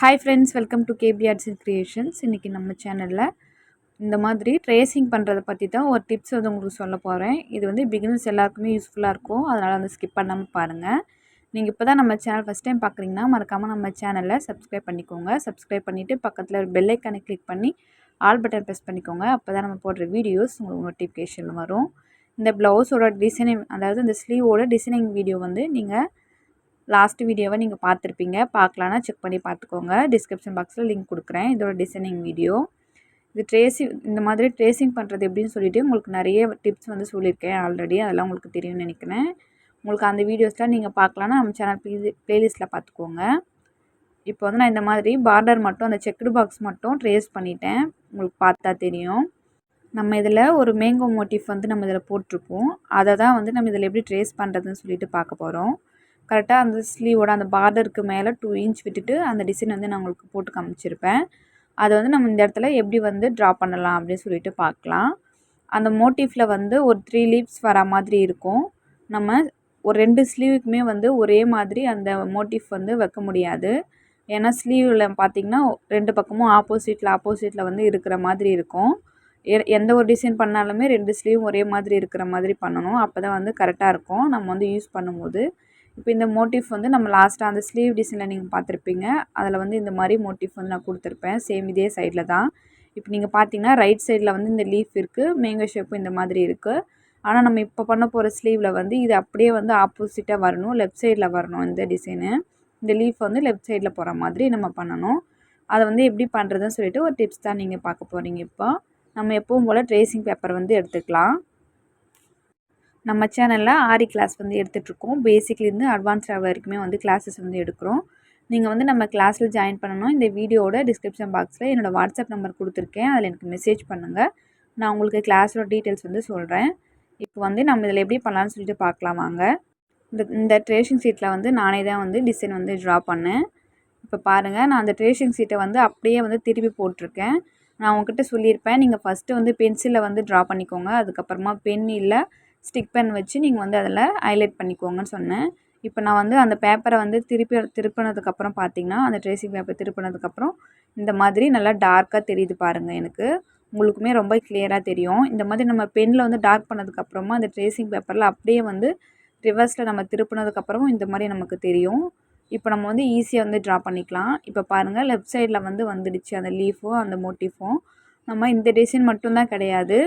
Hi friends, welcome to KP arts and creations. இன்றைக்கி நம்ம சேனலில் இந்த மாதிரி ட்ரேசிங் பண்ணுறதை பற்றி தான் ஒரு டிப்ஸ் வந்து உங்களுக்கு சொல்ல போகிறேன். இது வந்து பிகினர்ஸ் எல்லாருக்குமே யூஸ்ஃபுல்லாக இருக்கும். அதனால் வந்து ஸ்கிப் பண்ணாமல் பாருங்கள். நீங்கள் இப்போ தான் நம்ம சேனல் ஃபஸ்ட் டைம் பார்க்குறீங்கன்னா மறக்காமல் நம்ம சேனலை சப்ஸ்கிரைப் பண்ணிக்கோங்க. சப்ஸ்கிரைப் பண்ணிவிட்டு பக்கத்தில் ஒரு பெல் ஐக்கானை கிளிக் பண்ணி ஆல் பட்டன் ப்ரெஸ் பண்ணிக்கோங்க. அப்போ தான் நம்ம போடுற வீடியோஸ் உங்களுக்கு நோட்டிஃபிகேஷன் வரும். இந்த ப்ளவுஸோட டிசைனிங், அதாவது இந்த ஸ்லீவோட டிசைனிங் வீடியோ வந்து நீங்கள் லாஸ்ட் வீடியோவை நீங்கள் பார்த்துருப்பீங்க. பார்க்கலான்னா செக் பண்ணி பார்த்துக்கோங்க. டிஸ்கிரிப்ஷன் பாக்ஸில் லிங்க் கொடுக்குறேன் இதோட டிசைனிங் வீடியோ. இது இந்த மாதிரி ட்ரேசிங் பண்ணுறது எப்படின்னு சொல்லிவிட்டு உங்களுக்கு நிறைய டிப்ஸ் வந்து சொல்லியிருக்கேன் ஆல்ரெடி. அதெல்லாம் உங்களுக்கு தெரியும்னு நினைக்கிறேன். உங்களுக்கு அந்த வீடியோஸ்லாம் நீங்கள் பார்க்கலான்னா நம்ம சேனல் ப்ளேலிஸ்ட்டில் பார்த்துக்கோங்க. இப்போ வந்து நான் இந்த மாதிரி பார்டர் மட்டும், அந்த செக்குடு பாக்ஸ் மட்டும் ட்ரேஸ் பண்ணிட்டேன். உங்களுக்கு பார்த்தா தெரியும். நம்ம இதில் ஒரு மேங்கோ மோட்டிஃப் வந்து நம்ம இதில் போட்டிருப்போம். அதை தான் வந்து நம்ம இதில் எப்படி ட்ரேஸ் பண்ணுறதுன்னு சொல்லிட்டு பார்க்க போகிறோம். கரெக்டாக அந்த ஸ்லீவோட அந்த பார்டருக்கு மேலே 2 இன்ச் விட்டுட்டு அந்த டிசைன் வந்து நான் உங்களுக்கு போட்டு காமிச்சிருப்பேன். அதை வந்து நம்ம இந்த இடத்துல எப்படி வந்து ட்ரா பண்ணலாம் அப்படின்னு சொல்லிட்டு பார்க்கலாம். அந்த மோட்டிஃபில் வந்து ஒரு 3 லீவ்ஸ் வர மாதிரி இருக்கும். நம்ம ஒரு 2 ஸ்லீவுக்குமே வந்து ஒரே மாதிரி அந்த மோட்டிஃப் வந்து வைக்க முடியாது. ஏன்னா ஸ்லீவில் பார்த்திங்கன்னா 2 பக்கமும் ஆப்போசிட்டில் வந்து இருக்கிற மாதிரி இருக்கும். எந்த ஒரு டிசைன் பண்ணாலுமே 2 ஸ்லீவும் ஒரே மாதிரி இருக்கிற மாதிரி பண்ணணும். அப்போ தான் வந்து கரெக்டாக இருக்கும் நம்ம வந்து யூஸ் பண்ணும்போது. இப்போ இந்த மோட்டிஃப் வந்து நம்ம லாஸ்ட்டாக அந்த ஸ்லீவ் டிசைனில் நீங்கள் பார்த்துருப்பீங்க. அதில் வந்து இந்த மாதிரி மோட்டிஃப் வந்து நான் கொடுத்துருப்பேன். சேம் இதே சைடில் தான். இப்போ நீங்கள் பார்த்தீங்கன்னா ரைட் சைடில் வந்து இந்த லீஃப் இருக்குது, மேங்கோ ஷேப்பும் இந்த மாதிரி இருக்குது. ஆனால் நம்ம இப்போ பண்ண போகிற ஸ்லீவில் வந்து இது அப்படியே வந்து ஆப்போசிட்டாக வரணும், லெஃப்ட் சைடில் வரணும். இந்த டிசைனு, இந்த லீஃப் வந்து லெஃப்ட் சைடில் போகிற மாதிரி நம்ம பண்ணணும். அதை வந்து எப்படி பண்ணுறதுன்னு சொல்லிட்டு ஒரு டிப்ஸ் தான் நீங்கள் பார்க்க போகிறீங்க. இப்போ நம்ம எப்பவும் போல் ட்ரேசிங் பேப்பர் வந்து எடுத்துக்கலாம். நம்ம சேனலில் ஆரி கிளாஸ் வந்து எடுத்துகிட்ருக்கோம். பேசிக்லேருந்து அட்வான்ஸ் லெவல் வரைக்குமே வந்து கிளாஸஸ் வந்து எடுக்கிறோம். நீங்கள் வந்து நம்ம கிளாஸில் ஜாயின் பண்ணணும். இந்த வீடியோட டிஸ்கிரிப்ஷன் பாக்ஸில் என்னோடய வாட்ஸ்அப் நம்பர் கொடுத்துருக்கேன். அதில் எனக்கு மெசேஜ் பண்ணுங்கள். நான் உங்களுக்கு கிளாஸோட டீட்டெயில்ஸ் வந்து சொல்கிறேன். இப்போ வந்து நம்ம இதில் எப்படி பண்ணலான்னு சொல்லிட்டு பார்க்கலாம் வாங்க. இந்த ட்ரேசிங் ஷீட்டில் வந்து நானே தான் வந்து டிசைன் வந்து ட்ரா பண்ணேன். இப்போ பாருங்கள், நான் அந்த ட்ரேசிங் ஷீட்டை வந்து அப்படியே வந்து திருப்பி போட்டிருக்கேன். நான் உங்ககிட்ட சொல்லியிருப்பேன், நீங்கள் ஃபஸ்ட்டு வந்து பென்சிலில் வந்து ட்ரா பண்ணிக்கோங்க. அதுக்கப்புறமா பென் இல்லை ஸ்டிக் பென் வச்சு நீங்கள் வந்து அதில் ஹைலைட் பண்ணிக்கோங்கன்னு சொன்னேன். இப்போ நான் வந்து அந்த பேப்பரை வந்து திருப்பினதுக்கப்புறம் பார்த்திங்கன்னா, அந்த ட்ரேசிங் பேப்பர் திருப்பினதுக்கப்புறம் இந்த மாதிரி நல்லா டார்க்காக தெரியுது பாருங்கள். எனக்கு உங்களுக்குமே ரொம்ப கிளியராக தெரியும். இந்த மாதிரி நம்ம பெனில் வந்து டார்க் பண்ணதுக்கப்புறமா அந்த ட்ரேசிங் பேப்பரில் அப்படியே வந்து ரிவர்ஸில் நம்ம திருப்பினதுக்கப்புறமும் இந்த மாதிரி நமக்கு தெரியும். இப்போ நம்ம வந்து ஈஸியாக வந்து ட்ரா பண்ணிக்கலாம். இப்போ பாருங்கள், லெஃப்ட் சைடில் வந்து வந்துடுச்சு அந்த லீஃபும் அந்த மோட்டிஃபும். நம்ம இந்த டிசைன் மட்டும்தான் கிடையாது,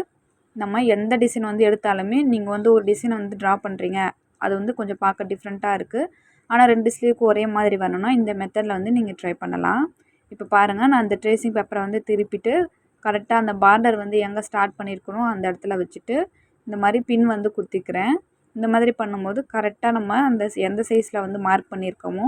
நம்ம எந்த டிசைன் வந்து எடுத்தாலுமே நீங்கள் வந்து ஒரு டிசைனை வந்து ட்ரா பண்ணுறீங்க, அது வந்து கொஞ்சம் பார்க்க டிஃப்ரெண்ட்டாக இருக்குது, ஆனால் 2 ஸ்லீவுக்கு ஒரே மாதிரி வரணும்னா இந்த மெத்தடில் வந்து நீங்கள் ட்ரை பண்ணலாம். இப்போ பாருங்கள், நான் அந்த ட்ரேசிங் பேப்பரை வந்து திருப்பிட்டு கரெக்டாக அந்த பார்டர் வந்து எங்கே ஸ்டார்ட் பண்ணியிருக்கணும் அந்த இடத்துல வச்சுட்டு இந்த மாதிரி பின் வந்து குத்திக்கிறேன். இந்த மாதிரி பண்ணும்போது கரெக்டாக நம்ம அந்த எந்த சைஸில் வந்து மார்க் பண்ணியிருக்கோமோ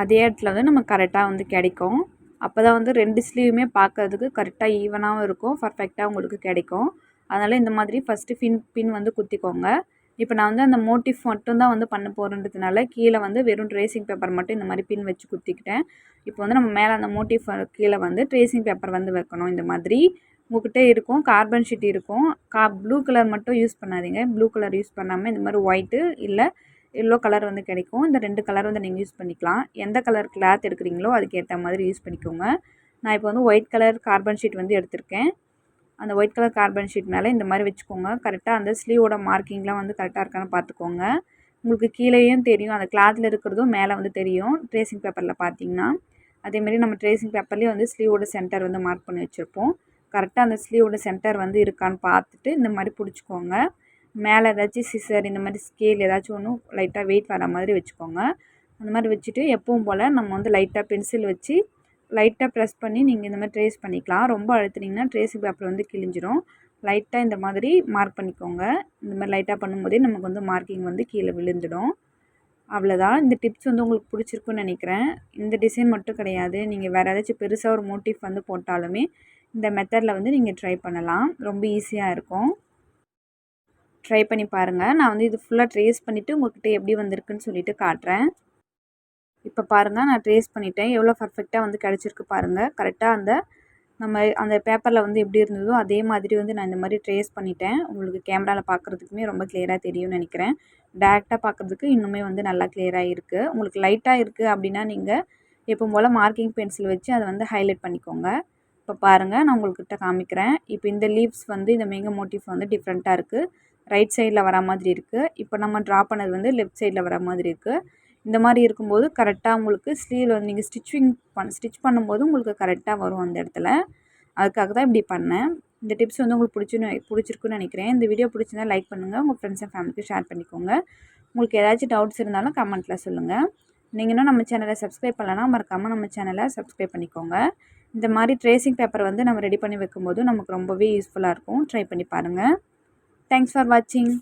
அதே இடத்துல வந்து நம்ம கரெக்டாக வந்து கிடைக்கும். அப்போ தான் வந்து 2 ஸ்லீவுமே பார்க்கறதுக்கு கரெக்டாக ஈவனாகவும் இருக்கும், பர்ஃபெக்டாக உங்களுக்கு கிடைக்கும். அதனால் இந்த மாதிரி ஃபஸ்ட்டு பின் வந்து குத்திக்கோங்க. இப்போ நான் வந்து அந்த மோட்டிஃப் மட்டும் தான் வந்து பண்ண போகிறன்றதுனால கீழே வந்து வெறும் ட்ரேசிங் பேப்பர் மட்டும் இந்த மாதிரி பின் வச்சு குத்திக்கிட்டேன். இப்போ வந்து நம்ம மேலே அந்த மோட்டிஃப் கீழே வந்து ட்ரேசிங் பேப்பர் வந்து வைக்கணும். இந்த மாதிரி உங்கள்கிட்ட இருக்கும், கார்பன் ஷீட் இருக்கும். ப்ளூ கலர் மட்டும் யூஸ் பண்ணாதீங்க. ப்ளூ கலர் யூஸ் பண்ணாமல் இந்த மாதிரி ஒயிட்டு இல்லை எல்லோ கலர் வந்து கிடைக்கும். இந்த 2 கலர் வந்து நீங்கள் யூஸ் பண்ணிக்கலாம். எந்த கலர் கிளாத் எடுக்கிறீங்களோ அதுக்கேற்ற மாதிரி யூஸ் பண்ணிக்கோங்க. நான் இப்போ வந்து ஒயிட் கலர் கார்பன் ஷீட் வந்து எடுத்திருக்கேன். அந்த ஒயிட் கலர் கார்பன் ஷீட் மேலே இந்த மாதிரி வச்சுக்கோங்க. கரெக்டாக அந்த ஸ்லீவோட மார்க்கிங்லாம் வந்து கரெக்டாக இருக்கான்னு பார்த்துக்கோங்க. உங்களுக்கு கீழேயும் தெரியும், அந்த கிளாத்தில் இருக்கிறதும் மேலே வந்து தெரியும் ட்ரேசிங் பேப்பரில் பார்த்தீங்கன்னா. அதேமாதிரி நம்ம ட்ரேசிங் பேப்பர்லேயே வந்து ஸ்லீவோட சென்டர் வந்து மார்க் பண்ணி வச்சுருப்போம். கரெக்டாக அந்த ஸ்லீவோட சென்டர் வந்து இருக்கான்னு பார்த்துட்டு இந்த மாதிரி பிடிச்சிக்கோங்க. மேலே ஏதாச்சும் சிசர் இந்த மாதிரி ஸ்கேல் ஏதாச்சும் ஒன்று லைட்டாக வெயிட் வர மாதிரி வச்சுக்கோங்க. அந்த மாதிரி வச்சுட்டு எப்பவும் போல் நம்ம வந்து லைட்டாக பென்சில் வச்சு லைட்டாக ப்ரெஸ் பண்ணி நீங்கள் இந்த மாதிரி ட்ரேஸ் பண்ணிக்கலாம். ரொம்ப அழுத்துனீங்கன்னா ட்ரேசிங் பேப்பர் வந்து கிழிஞ்சிரும். லைட்டாக இந்த மாதிரி மார்க் பண்ணிக்கோங்க. இந்த மாதிரி லைட்டாக பண்ணும்போதே நமக்கு வந்து மார்க்கிங் வந்து கீழே விழுந்துடும். அவ்வளோதான். இந்த டிப்ஸ் வந்து உங்களுக்கு பிடிச்சிருக்குன்னு நினைக்கிறேன். இந்த டிசைன் மட்டும் கிடையாது, நீங்கள் வேறு ஏதாச்சும் பெருசாக ஒரு மோட்டிஃப் வந்து போட்டாலுமே இந்த மெத்தடில் வந்து நீங்கள் ட்ரை பண்ணலாம். ரொம்ப ஈஸியாக இருக்கும். ட்ரை பண்ணி பாருங்கள். நான் வந்து இது ஃபுல்லாக ட்ரேஸ் பண்ணிவிட்டு உங்கள்கிட்ட எப்படி வந்திருக்குன்னு சொல்லிட்டு காட்டுறேன். இப்போ பாருங்கள், நான் ட்ரேஸ் பண்ணிட்டேன். எவ்வளோ பர்ஃபெக்டாக வந்து கிடச்சிருக்கு பாருங்கள். கரெக்டாக நம்ம அந்த பேப்பரில் வந்து எப்படி இருந்ததோ அதே மாதிரி வந்து நான் இந்த மாதிரி ட்ரேஸ் பண்ணிட்டேன். உங்களுக்கு கேமராவில் பார்க்குறதுக்குமே ரொம்ப கிளியராக தெரியும்னு நினைக்கிறேன். டேரெக்டாக பார்க்குறதுக்கு இன்னுமே வந்து நல்லா கிளியராக இருக்குது. உங்களுக்கு லைட்டாக இருக்குது அப்படின்னா நீங்கள் எப்பவும் போல் மார்க்கிங் பென்சில் வச்சு அதை வந்து ஹைலைட் பண்ணிக்கோங்க. இப்போ பாருங்கள், நான் உங்கள்கிட்ட காமிக்கிறேன். இப்போ இந்த லீவ்ஸ் வந்து இந்த மேங்க மோட்டிவ் வந்து டிஃப்ரெண்ட்டாக இருக்குது. ரைட் சைடில் வர மாதிரி இருக்குது. இப்போ நம்ம ட்ரா பண்ணது வந்து லெஃப்ட் சைடில் வர மாதிரி இருக்குது. இந்த மாதிரி இருக்கும்போது கரெக்டாக உங்களுக்கு ஸ்லீவில் வந்து நீங்கள் ஸ்டிச் பண்ணும்போது உங்களுக்கு கரெக்டாக வரும் அந்த இடத்துல. அதுக்காக தான் இப்படி பண்ணேன். இந்த டிப்ஸ் வந்து உங்களுக்கு பிடிச்சிருக்குன்னு நினைக்கிறேன். இந்த வீடியோ பிடிச்சிருந்தா லைக் பண்ணுங்கள். உங்கள் ஃப்ரெண்ட்ஸ் அண்ட் ஃபேமிலிக்கு ஷேர் பண்ணிக்கோங்க. உங்களுக்கு ஏதாச்சும் டவுட்ஸ் இருந்தாலும் கமெண்ட்டில் சொல்லுங்கள். நீங்கள் இன்னும் நம்ம சேனலை சப்ஸ்கிரைப் பண்ணலன்னா மறக்காமல் நம்ம சேனலை சப்ஸ்கிரைப் பண்ணிக்கோங்க. இந்த மாதிரி ட்ரேசிங் பேப்பர் வந்து நம்ம ரெடி பண்ணி வைக்கும்போது நமக்கு ரொம்பவே யூஸ்ஃபுல்லாக இருக்கும். ட்ரை பண்ணி பாருங்கள். தேங்க்ஸ் ஃபார் வாட்சிங்.